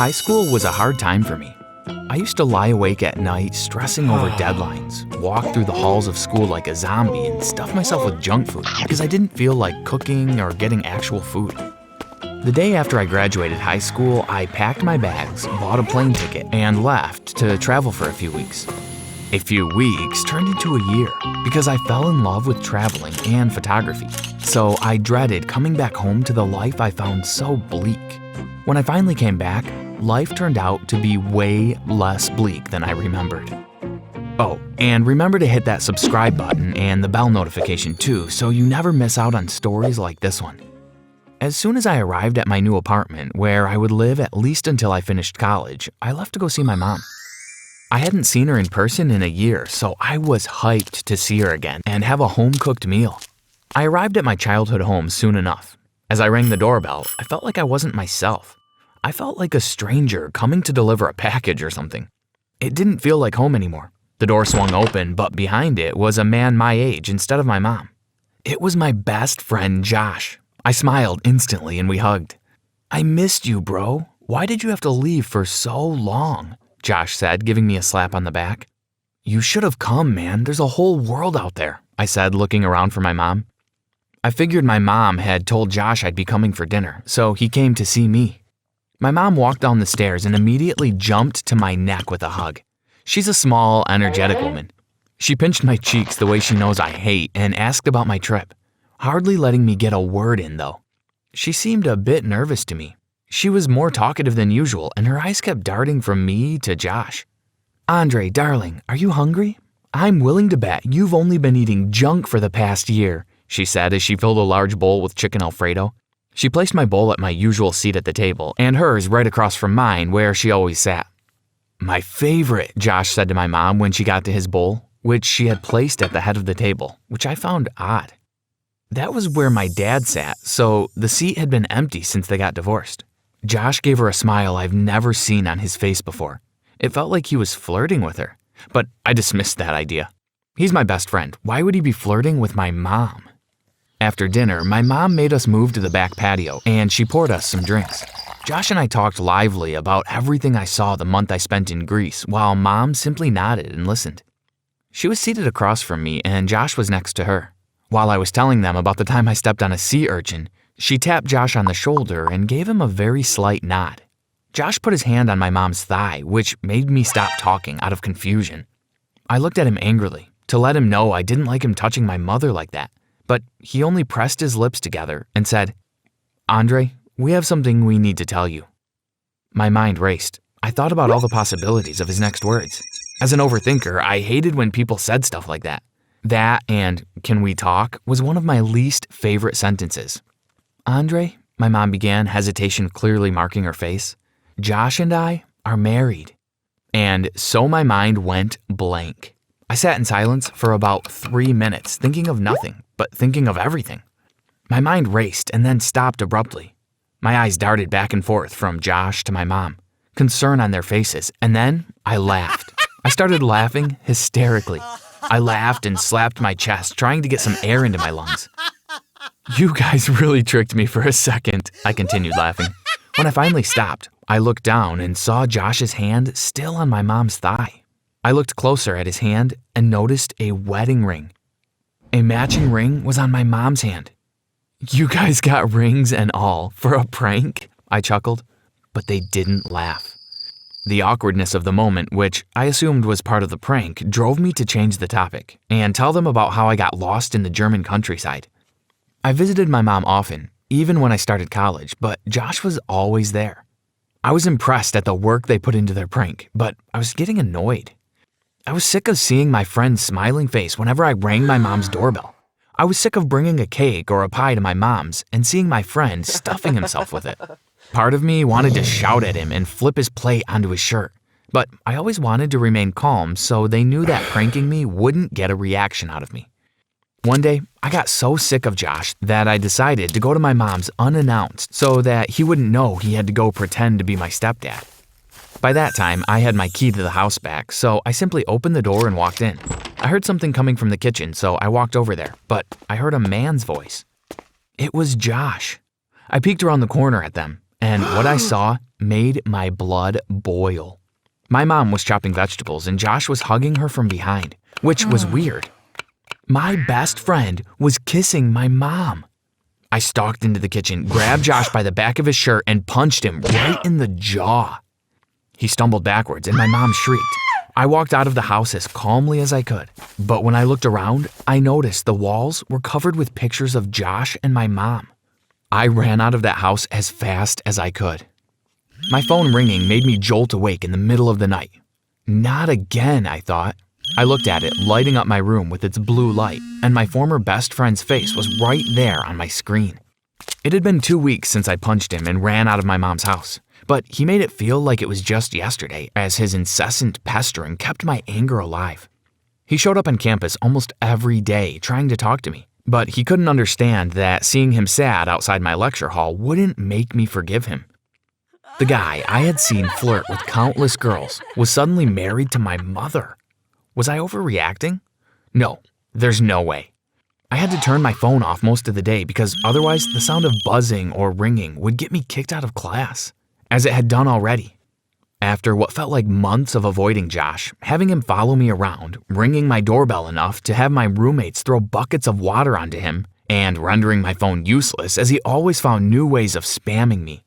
High school was a hard time for me. I used to lie awake at night, stressing over deadlines, walk through the halls of school like a zombie, and stuff myself with junk food because I didn't feel like cooking or getting actual food. The day after I graduated high school, I packed my bags, bought a plane ticket, and left to travel for a few weeks. A few weeks turned into a year because I fell in love with traveling and photography. So I dreaded coming back home to the life I found so bleak. When I finally came back, life turned out to be way less bleak than I remembered. Oh, and remember to hit that subscribe button and the bell notification too, so you never miss out on stories like this one. As soon as I arrived at my new apartment, where I would live at least until I finished college, I left to go see my mom. I hadn't seen her in person in a year, so I was hyped to see her again and have a home-cooked meal. I arrived at my childhood home soon enough. As I rang the doorbell, I felt like I wasn't myself. I felt like a stranger coming to deliver a package or something. It didn't feel like home anymore. The door swung open, but behind it was a man my age instead of my mom. It was my best friend, Josh. I smiled instantly and we hugged. "I missed you, bro. Why did you have to leave for so long?" Josh said, giving me a slap on the back. "You should have come, man. There's a whole world out there," I said, looking around for my mom. I figured my mom had told Josh I'd be coming for dinner, so he came to see me. My mom walked down the stairs and immediately jumped to my neck with a hug. She's a small, energetic woman. She pinched my cheeks the way she knows I hate and asked about my trip, hardly letting me get a word in though. She seemed a bit nervous to me. She was more talkative than usual and her eyes kept darting from me to Josh. "Andre, darling, are you hungry? I'm willing to bet you've only been eating junk for the past year," she said as she filled a large bowl with chicken Alfredo. She placed my bowl at my usual seat at the table and hers right across from mine where she always sat. "My favorite," Josh said to my mom when she got to his bowl, which she had placed at the head of the table, which I found odd. That was where my dad sat, so the seat had been empty since they got divorced. Josh gave her a smile I've never seen on his face before. It felt like he was flirting with her, but I dismissed that idea. He's my best friend. Why would he be flirting with my mom? After dinner, my mom made us move to the back patio, and she poured us some drinks. Josh and I talked lively about everything I saw the month I spent in Greece, while Mom simply nodded and listened. She was seated across from me, and Josh was next to her. While I was telling them about the time I stepped on a sea urchin, she tapped Josh on the shoulder and gave him a very slight nod. Josh put his hand on my mom's thigh, which made me stop talking out of confusion. I looked at him angrily to let him know I didn't like him touching my mother like that, but he only pressed his lips together and said, "Andre, we have something we need to tell you." My mind raced. I thought about all the possibilities of his next words. As an overthinker, I hated when people said stuff like that. That and "can we talk" was one of my least favorite sentences. "Andre," my mom began, hesitation clearly marking her face, "Josh and I are married." And so my mind went blank. I sat in silence for about 3 minutes, thinking of nothing, but thinking of everything. My mind raced and then stopped abruptly. My eyes darted back and forth from Josh to my mom, concern on their faces, and then I laughed. I started laughing hysterically. I laughed and slapped my chest, trying to get some air into my lungs. "You guys really tricked me for a second," I continued laughing. When I finally stopped, I looked down and saw Josh's hand still on my mom's thigh. I looked closer at his hand and noticed a wedding ring. A matching ring was on my mom's hand. "You guys got rings and all for a prank?" I chuckled, but they didn't laugh. The awkwardness of the moment, which I assumed was part of the prank, drove me to change the topic and tell them about how I got lost in the German countryside. I visited my mom often, even when I started college, but Josh was always there. I was impressed at the work they put into their prank, but I was getting annoyed. I was sick of seeing my friend's smiling face whenever I rang my mom's doorbell. I was sick of bringing a cake or a pie to my mom's and seeing my friend stuffing himself with it. Part of me wanted to shout at him and flip his plate onto his shirt, but I always wanted to remain calm so they knew that pranking me wouldn't get a reaction out of me. One day, I got so sick of Josh that I decided to go to my mom's unannounced so that he wouldn't know he had to go pretend to be my stepdad. By that time, I had my key to the house back, so I simply opened the door and walked in. I heard something coming from the kitchen, so I walked over there, but I heard a man's voice. It was Josh. I peeked around the corner at them, and what I saw made my blood boil. My mom was chopping vegetables and Josh was hugging her from behind, which was weird. My best friend was kissing my mom. I stalked into the kitchen, grabbed Josh by the back of his shirt, and punched him right in the jaw. He stumbled backwards and my mom shrieked. I walked out of the house as calmly as I could, but when I looked around, I noticed the walls were covered with pictures of Josh and my mom. I ran out of that house as fast as I could. My phone ringing made me jolt awake in the middle of the night. Not again, I thought. I looked at it, lighting up my room with its blue light, and my former best friend's face was right there on my screen. It had been 2 weeks since I punched him and ran out of my mom's house, but he made it feel like it was just yesterday as his incessant pestering kept my anger alive. He showed up on campus almost every day trying to talk to me, but he couldn't understand that seeing him sad outside my lecture hall wouldn't make me forgive him. The guy I had seen flirt with countless girls was suddenly married to my mother. Was I overreacting? No, there's no way. I had to turn my phone off most of the day because otherwise the sound of buzzing or ringing would get me kicked out of class, as it had done already. After what felt like months of avoiding Josh, having him follow me around, ringing my doorbell enough to have my roommates throw buckets of water onto him, and rendering my phone useless as he always found new ways of spamming me,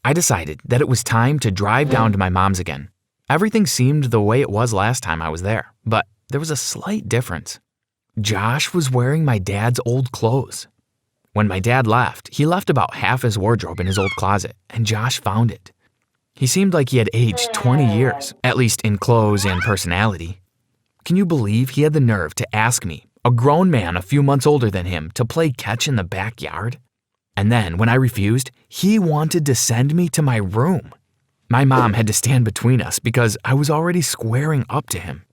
I decided that it was time to drive down to my mom's again. Everything seemed the way it was last time I was there, but there was a slight difference. Josh was wearing my dad's old clothes. When my dad left, he left about half his wardrobe in his old closet, and Josh found it. He seemed like he had aged 20 years, at least in clothes and personality. Can you believe he had the nerve to ask me, a grown man a few months older than him, to play catch in the backyard? And then, when I refused, he wanted to send me to my room. My mom had to stand between us because I was already squaring up to him.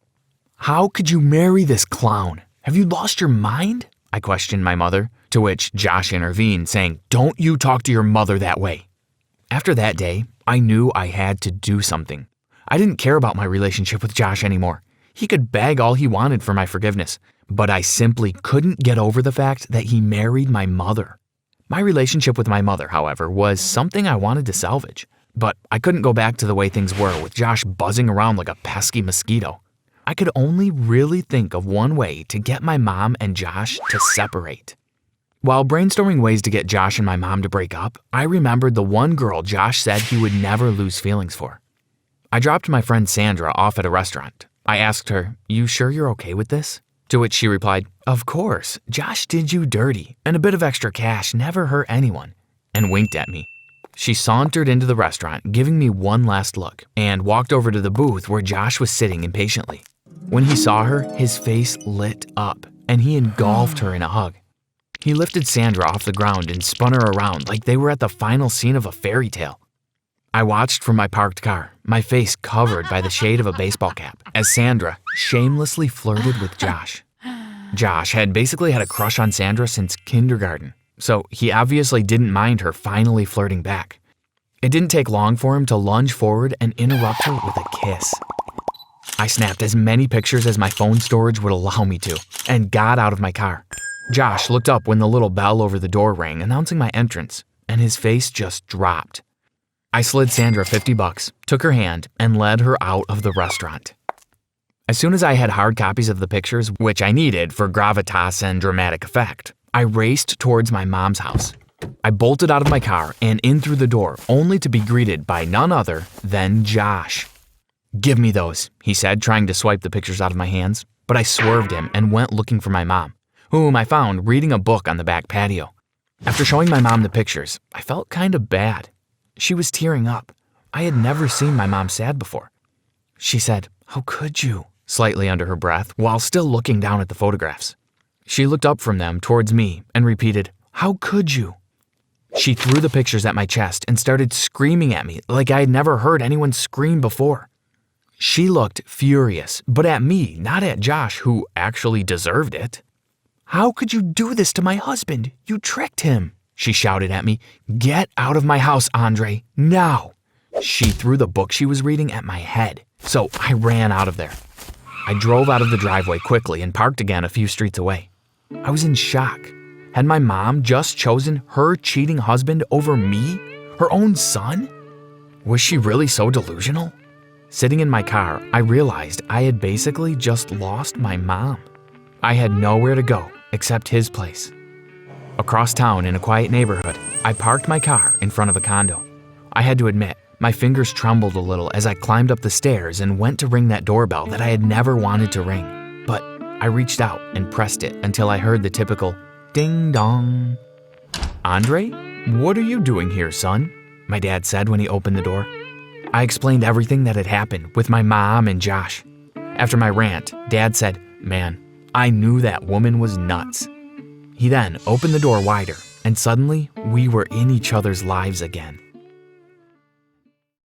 How could you marry this clown? Have you lost your mind? I questioned my mother, to which Josh intervened, saying, "Don't you talk to your mother that way." After that day, I knew I had to do something. I didn't care about my relationship with Josh anymore. He could beg all he wanted for my forgiveness, but I simply couldn't get over the fact that he married my mother. My relationship with my mother, however, was something I wanted to salvage, but I couldn't go back to the way things were with Josh buzzing around like a pesky mosquito. I could only really think of one way to get my mom and Josh to separate. While brainstorming ways to get Josh and my mom to break up, I remembered the one girl Josh said he would never lose feelings for. I dropped my friend Sandra off at a restaurant. I asked her, "You sure you're okay with this?" To which she replied, "Of course, Josh did you dirty, and a bit of extra cash never hurt anyone," and winked at me. She sauntered into the restaurant, giving me one last look, and walked over to the booth where Josh was sitting impatiently. When he saw her, his face lit up, and he engulfed her in a hug. He lifted Sandra off the ground and spun her around like they were at the final scene of a fairy tale. I watched from my parked car, my face covered by the shade of a baseball cap, as Sandra shamelessly flirted with Josh. Josh had basically had a crush on Sandra since kindergarten, so he obviously didn't mind her finally flirting back. It didn't take long for him to lunge forward and interrupt her with a kiss. I snapped as many pictures as my phone storage would allow me to, and got out of my car. Josh looked up when the little bell over the door rang, announcing my entrance, and his face just dropped. I slid Sandra $50, took her hand, and led her out of the restaurant. As soon as I had hard copies of the pictures, which I needed for gravitas and dramatic effect, I raced towards my mom's house. I bolted out of my car and in through the door, only to be greeted by none other than Josh. "Give me those," he said, trying to swipe the pictures out of my hands, but I swerved him and went looking for my mom, whom I found reading a book on the back patio. After showing my mom the pictures, I felt kind of bad. She was tearing up. I had never seen my mom sad before. She said, "How could you?" slightly under her breath, while still looking down at the photographs. She looked up from them towards me and repeated, "How could you?" She threw the pictures at my chest and started screaming at me like I had never heard anyone scream before. She looked furious, but at me, not at Josh, who actually deserved it. "How could you do this to my husband? You tricked him," she shouted at me. "Get out of my house, Andre, now." She threw the book she was reading at my head, so I ran out of there. I drove out of the driveway quickly and parked again a few streets away. I was in shock. Had my mom just chosen her cheating husband over me? Her own son? Was she really so delusional? Sitting in my car, I realized I had basically just lost my mom. I had nowhere to go except his place. Across town in a quiet neighborhood, I parked my car in front of a condo. I had to admit, my fingers trembled a little as I climbed up the stairs and went to ring that doorbell that I had never wanted to ring. But I reached out and pressed it until I heard the typical ding dong. "Andre, what are you doing here, son?" my dad said when he opened the door. I explained everything that had happened with my mom and Josh. After my rant, Dad said, "Man, I knew that woman was nuts." He then opened the door wider, and suddenly we were in each other's lives again.